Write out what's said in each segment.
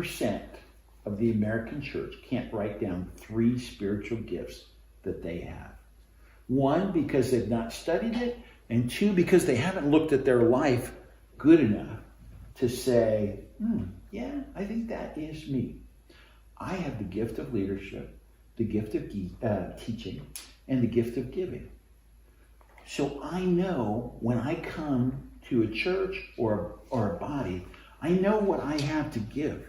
80% of the American church can't write down 3 spiritual gifts that they have. 1, because they've not studied it, and 2, because they haven't looked at their life good enough to say, yeah, I think that is me. I have the gift of leadership, the gift of teaching, and the gift of giving. So I know when I come to a church or a body, I know what I have to give.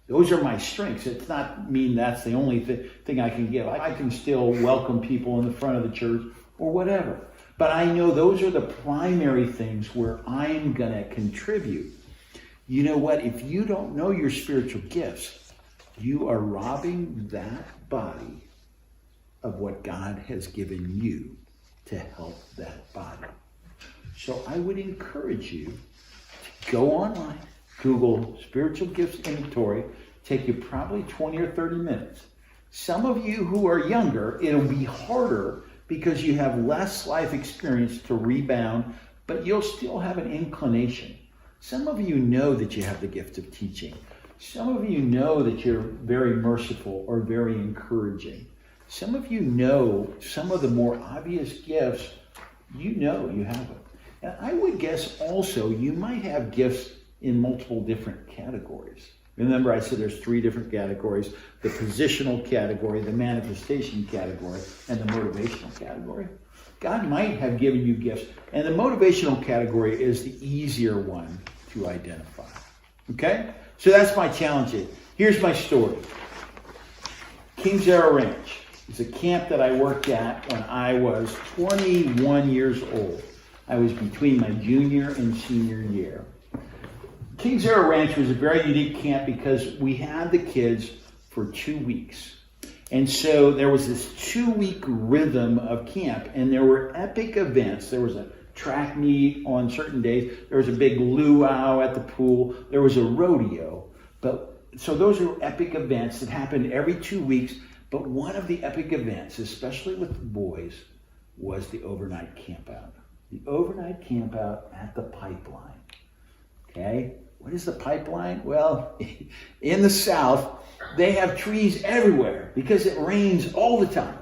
Those are my strengths. It's not mean that's the only thing I can give. I can still welcome people in the front of the church or whatever. But I know those are the primary things where I'm going to contribute. You know what? If you don't know your spiritual gifts, you are robbing that body of what God has given you to help that body. So I would encourage you to go online, Google Spiritual Gifts Inventory, take you probably 20 or 30 minutes. Some of you who are younger, it'll be harder because you have less life experience to rebound, but you'll still have an inclination. Some of you know that you have the gift of teaching. Some of you know that you're very merciful or very encouraging. Some of you know some of the more obvious gifts, you know you have them. And I would guess also you might have gifts in multiple different categories. Remember I said there's 3 different categories: the positional category, the manifestation category, and the motivational category. God might have given you gifts, and the motivational category is the easier one to identify. Okay? So that's my challenge. Here's my story. Kings Arrow Ranch is a camp that I worked at when I was 21 years old. I was between my junior and senior year. Kings Arrow Ranch was a very unique camp because we had the kids for 2 weeks. And so there was this 2-week rhythm of camp, and there were epic events. There was a track meet on certain days. There was a big luau at the pool. There was a rodeo. So those are epic events that happened every 2 weeks. But one of the epic events, especially with the boys, was the overnight campout. The overnight campout at the pipeline. Okay? What is the pipeline? Well, in the South, they have trees everywhere because it rains all the time.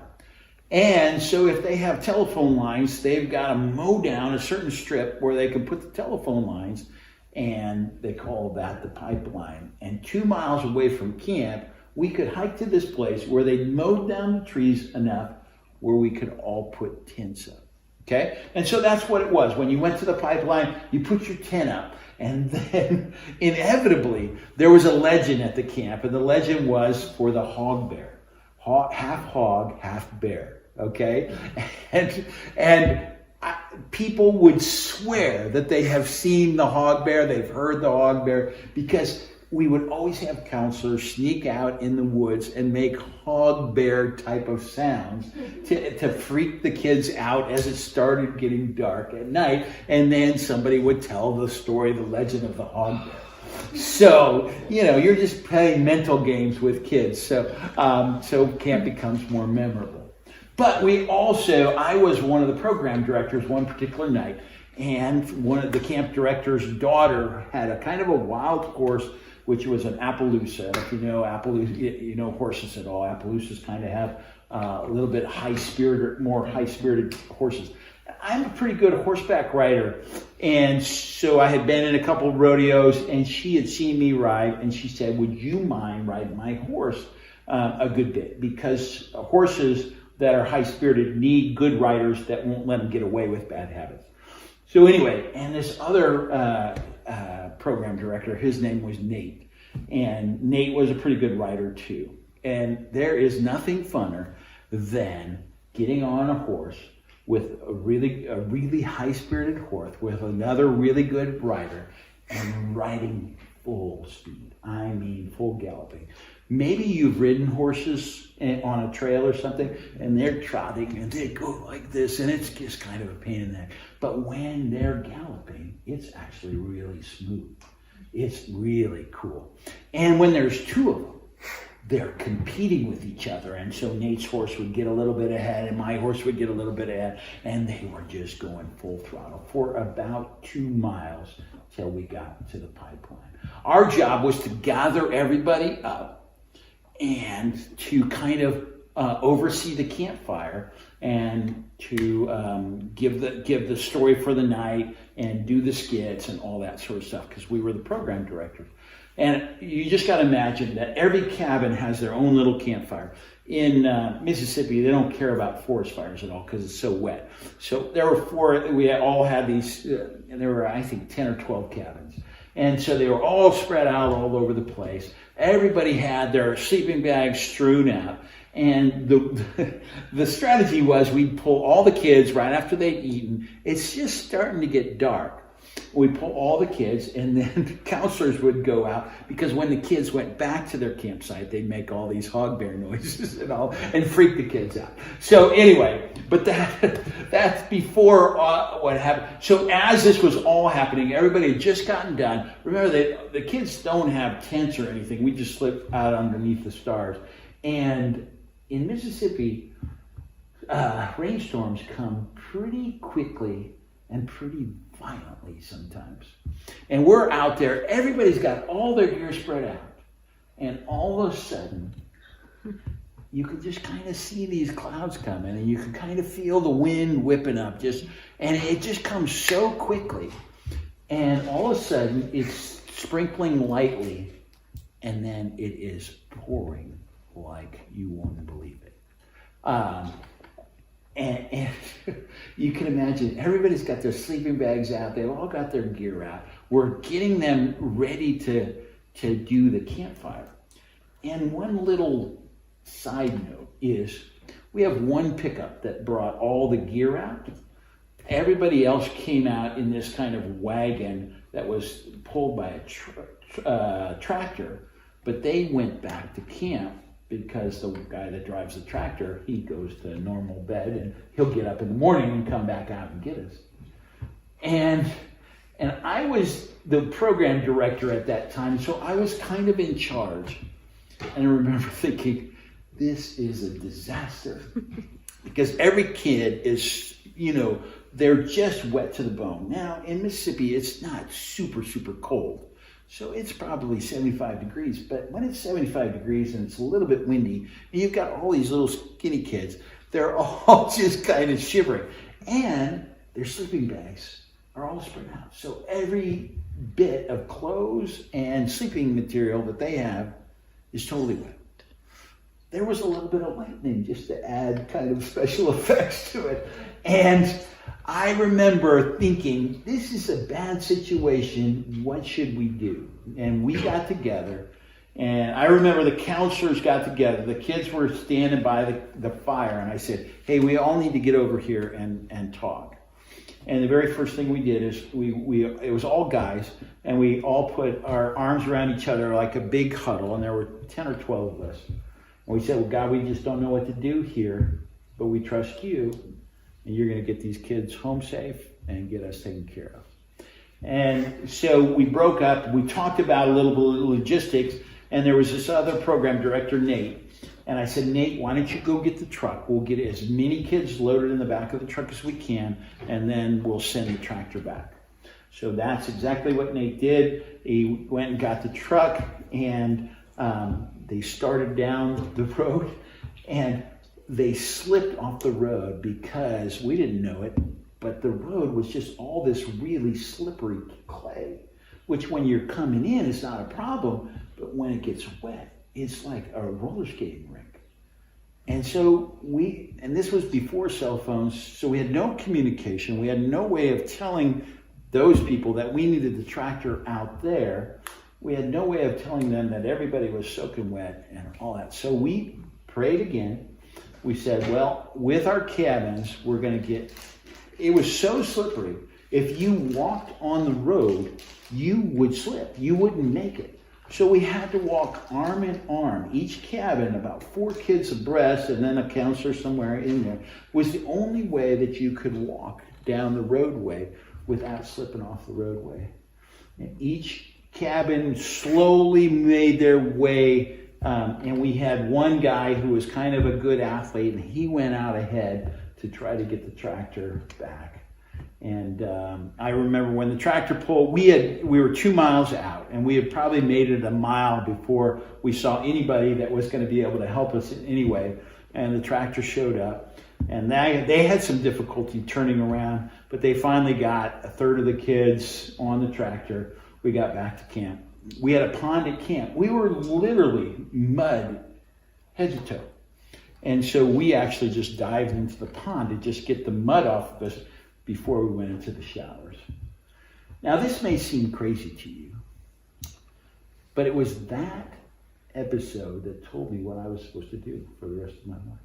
And so if they have telephone lines, they've got to mow down a certain strip where they can put the telephone lines, and they call that the pipeline. And 2 miles away from camp, we could hike to this place where they mowed down the trees enough where we could all put tents up. Okay? And so that's what it was. When you went to the pipeline, you put your tent up. And then, inevitably, there was a legend at the camp. And the legend was for the hog bear. Half hog, half bear. Okay? And people would swear that they have seen the hog bear. They've heard the hog bear. Because we would always have counselors sneak out in the woods and make hog bear type of sounds to freak the kids out as it started getting dark at night. And then somebody would tell the story, the legend of the hog bear. So, you're just playing mental games with kids. So camp becomes more memorable. But I was one of the program directors one particular night. And one of the camp director's daughter had a kind of a wild horse, which was an Appaloosa. If you know Appaloosa, you know horses at all. Appaloosas kind of have a little bit more high-spirited horses. I'm a pretty good horseback rider, and so I had been in a couple of rodeos, and she had seen me ride, and she said, "Would you mind riding my horse a good bit?" Because horses that are high-spirited need good riders that won't let them get away with bad habits. So anyway, and this other program director, his name was Nate. And Nate was a pretty good rider too. And there is nothing funner than getting on a horse with a really high-spirited horse with another really good rider and riding full speed. I mean, full galloping. Maybe you've ridden horses on a trail or something, and they're trotting, and they go like this, and it's just kind of a pain in the neck. But when they're galloping, it's actually really smooth. It's really cool. And when there's 2 of them, they're competing with each other. And so Nate's horse would get a little bit ahead and my horse would get a little bit ahead. And they were just going full throttle for about 2 miles till we got to the pipeline. Our job was to gather everybody up and to kind of oversee the campfire and to give the story for the night and do the skits and all that sort of stuff, because we were the program directors. And you just got to imagine that every cabin has their own little campfire. In Mississippi, they don't care about forest fires at all because it's so wet. So there were 4, we all had these, and there were, I think, 10 or 12 cabins. And so they were all spread out all over the place. Everybody had their sleeping bags strewn out. And the strategy was we'd pull all the kids right after they'd eaten. It's just starting to get dark. We'd pull all the kids, and then the counselors would go out, because when the kids went back to their campsite, they'd make all these hog bear noises and all, and freak the kids out. So anyway, but that's before what happened. So as this was all happening, everybody had just gotten done. Remember that the kids don't have tents or anything. We just slip out underneath the stars. And in Mississippi, rainstorms come pretty quickly and pretty violently sometimes. And we're out there, everybody's got all their gear spread out. And all of a sudden, you could just kind of see these clouds coming, and you can kind of feel the wind whipping up, and it just comes so quickly. And all of a sudden, it's sprinkling lightly, and then it is pouring like you won't believe it. And you can imagine everybody's got their sleeping bags out. They've all got their gear out. We're getting them ready to do the campfire. And one little side note is we have one pickup that brought all the gear out. Everybody else came out in this kind of wagon that was pulled by a tractor, but they went back to camp, because the guy that drives the tractor, he goes to normal bed and he'll get up in the morning and come back out and get us. And I was the program director at that time, so I was kind of in charge. And I remember thinking, this is a disaster. Because every kid is, they're just wet to the bone. Now, in Mississippi, it's not super, super cold. So it's probably 75 degrees, but when it's 75 degrees and it's a little bit windy, and you've got all these little skinny kids, they're all just kind of shivering. And their sleeping bags are all spread out. So every bit of clothes and sleeping material that they have is totally wet. There was a little bit of lightning just to add kind of special effects to it. And I remember thinking, this is a bad situation. What should we do? And we got together. And I remember the counselors got together. The kids were standing by the fire. And I said, hey, we all need to get over here and talk. And the very first thing we did is it was all guys. And we all put our arms around each other like a big huddle. And there were 10 or 12 of us. And we said, well, God, we just don't know what to do here. But we trust you. And you're going to get these kids home safe and get us taken care of. And so we broke up. We talked about a little bit of logistics. And there was this other program director, Nate. And I said, Nate, why don't you go get the truck? We'll get as many kids loaded in the back of the truck as we can. And then we'll send the tractor back. So that's exactly what Nate did. He went and got the truck. And they started down the road. And they slipped off the road because we didn't know it, but the road was just all this really slippery clay, which when you're coming in, it's not a problem, but when it gets wet, it's like a roller skating rink. And so and this was before cell phones, so we had no communication. We had no way of telling those people that we needed the tractor out there. We had no way of telling them that everybody was soaking wet and all that. So we prayed again. We said, well, with our cabins, we're going to it was so slippery. If you walked on the road, you would slip. You wouldn't make it. So we had to walk arm in arm. Each cabin, about 4 kids abreast, and then a counselor somewhere in there, was the only way that you could walk down the roadway without slipping off the roadway. And each cabin slowly made their way And we had one guy who was kind of a good athlete, and he went out ahead to try to get the tractor back. And I remember when the tractor pulled, we were 2 miles out, and we had probably made it a mile before we saw anybody that was going to be able to help us in any way. And the tractor showed up, and they had some difficulty turning around, but they finally got a third of the kids on the tractor. We got back to camp. We had a pond at camp. We were literally mud head to toe. And so we actually just dived into the pond to just get the mud off of us before we went into the showers. Now, this may seem crazy to you, but it was that episode that told me what I was supposed to do for the rest of my life.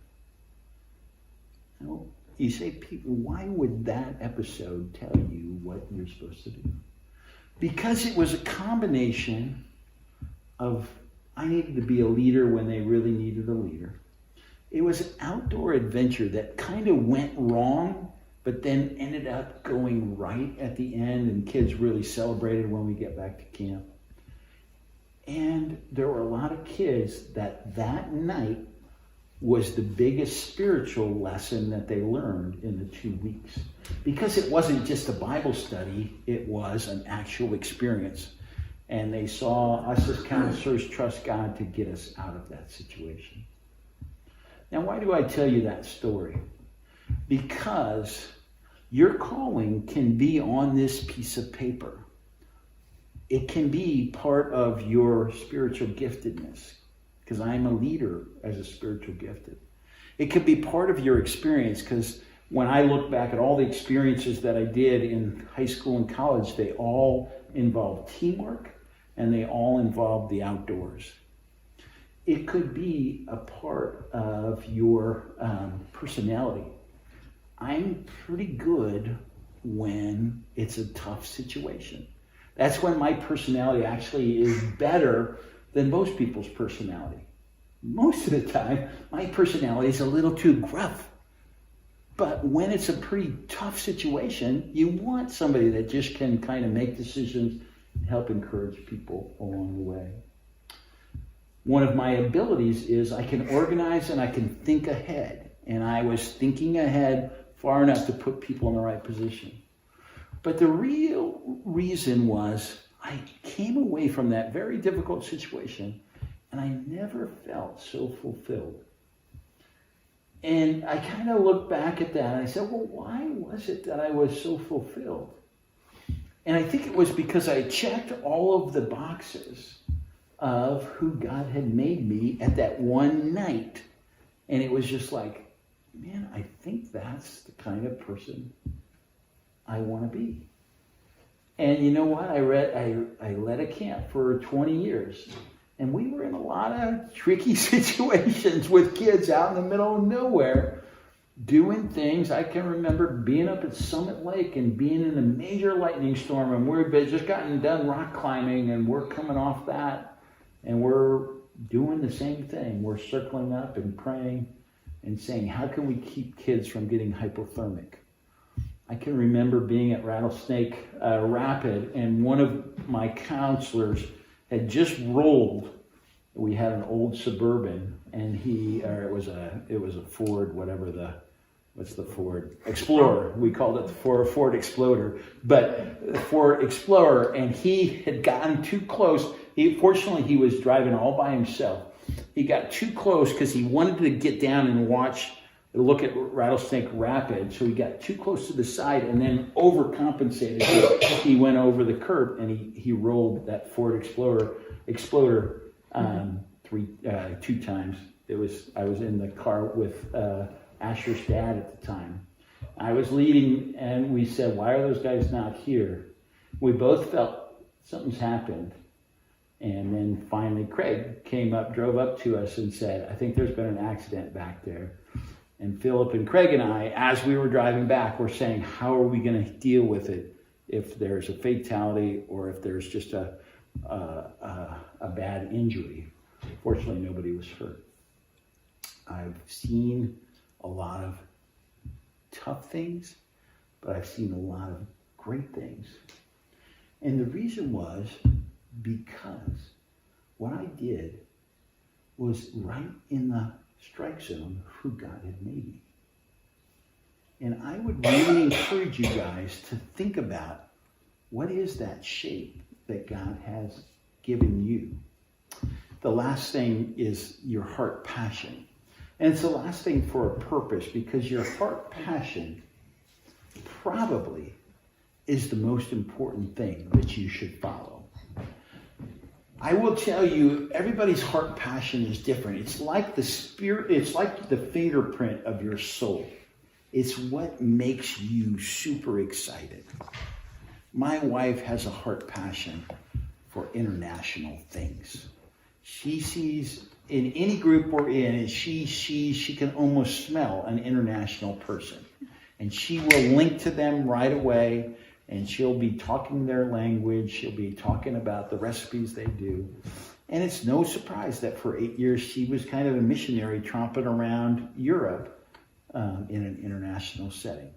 Now, you say, people, why would that episode tell you what you're supposed to do? Because it was a combination of I needed to be a leader when they really needed a leader. It was an outdoor adventure that kind of went wrong, but then ended up going right at the end, and kids really celebrated when we get back to camp. And there were a lot of kids that night was the biggest spiritual lesson that they learned in the 2 weeks. Because it wasn't just a Bible study, it was an actual experience. And they saw us as counselors trust God to get us out of that situation. Now, why do I tell you that story? Because your calling can be on this piece of paper. It can be part of your spiritual giftedness, because I'm a leader as a spiritual gifted. It could be part of your experience, because when I look back at all the experiences that I did in high school and college, they all involved teamwork and they all involved the outdoors. It could be a part of your personality. I'm pretty good when it's a tough situation. That's when my personality actually is better than most people's personality. Most of the time, my personality is a little too gruff. But when it's a pretty tough situation, you want somebody that just can kind of make decisions and help encourage people along the way. One of my abilities is I can organize and I can think ahead. And I was thinking ahead far enough to put people in the right position. But the real reason was I came away from that very difficult situation and I never felt so fulfilled. And I kind of looked back at that and I said, well, why was it that I was so fulfilled? And I think it was because I checked all of the boxes of who God had made me at that one night. And it was just like, man, I think that's the kind of person I want to be. And you know what? I led a camp for 20 years. And we were in a lot of tricky situations with kids out in the middle of nowhere doing things. I can remember being up at Summit Lake and being in a major lightning storm, and we've just gotten done rock climbing and we're coming off that and we're doing the same thing. We're circling up and praying and saying, how can we keep kids from getting hypothermic? I can remember being at Rattlesnake Rapid, and one of my counselors had just rolled. We had an old Suburban, and it was a Ford, what's the Ford? Explorer. We called it the Ford Explorer, but the Ford Explorer, and he had gotten too close. Fortunately, he was driving all by himself. He got too close because he wanted to get down and look at Rattlesnake Rapid, so he got too close to the side and then overcompensated. He went over the curb and he rolled that Ford Explorer two times. I was in the car with Asher's dad at the time. I was leading, and we said, why are those guys not here? We both felt something's happened. And then finally Craig drove up to us and said, I think there's been an accident back there. And Philip and Craig and I, as we were driving back, were saying, how are we going to deal with it if there's a fatality or if there's just a bad injury? Fortunately, nobody was hurt. I've seen a lot of tough things, but I've seen a lot of great things. And the reason was because what I did was right in the strike zone of who God had made me. And I would really encourage you guys to think about, what is that shape that God has given you? The last thing is your heart passion. And it's the last thing for a purpose, because your heart passion probably is the most important thing that you should follow. I will tell you, everybody's heart passion is different. It's like the spirit, it's like the fingerprint of your soul. It's what makes you super excited. My wife has a heart passion for international things. She sees, in any group we're in, she can almost smell an international person. And she will link to them right away, and she'll be talking their language. She'll be talking about the recipes they do. And it's no surprise that for 8 years she was kind of a missionary tromping around Europe in an international setting.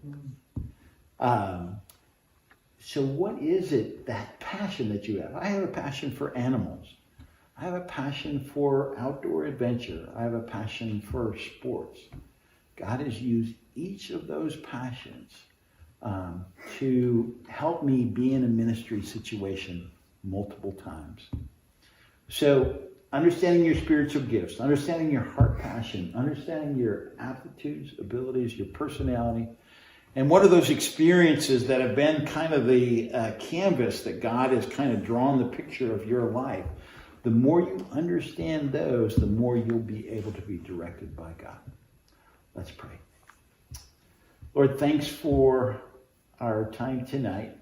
So what is it, that passion that you have? I have a passion for animals. I have a passion for outdoor adventure. I have a passion for sports. God has used each of those passions to help me be in a ministry situation multiple times. So understanding your spiritual gifts, understanding your heart passion, understanding your aptitudes, abilities, your personality, and what are those experiences that have been kind of the canvas that God has kind of drawn the picture of your life. The more you understand those, the more you'll be able to be directed by God. Let's pray. Lord, thanks for our time tonight.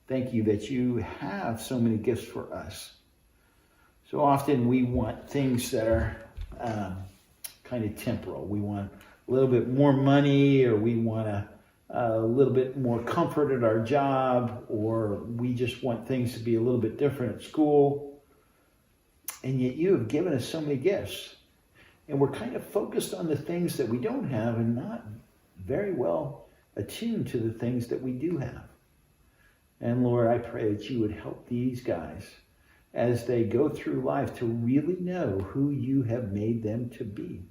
Thank you that you have so many gifts for us. So often we want things that are kind of temporal. We want a little bit more money, or we want a little bit more comfort at our job, or we just want things to be a little bit different at school. And yet you have given us so many gifts. And we're kind of focused on the things that we don't have and not very well attuned to the things that we do have. And Lord, I pray that you would help these guys as they go through life to really know who you have made them to be.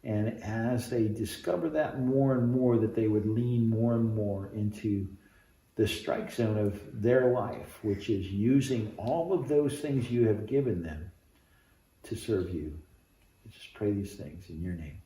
And as they discover that more and more, that they would lean more and more into the strike zone of their life, which is using all of those things you have given them to serve you. I just pray these things in your name.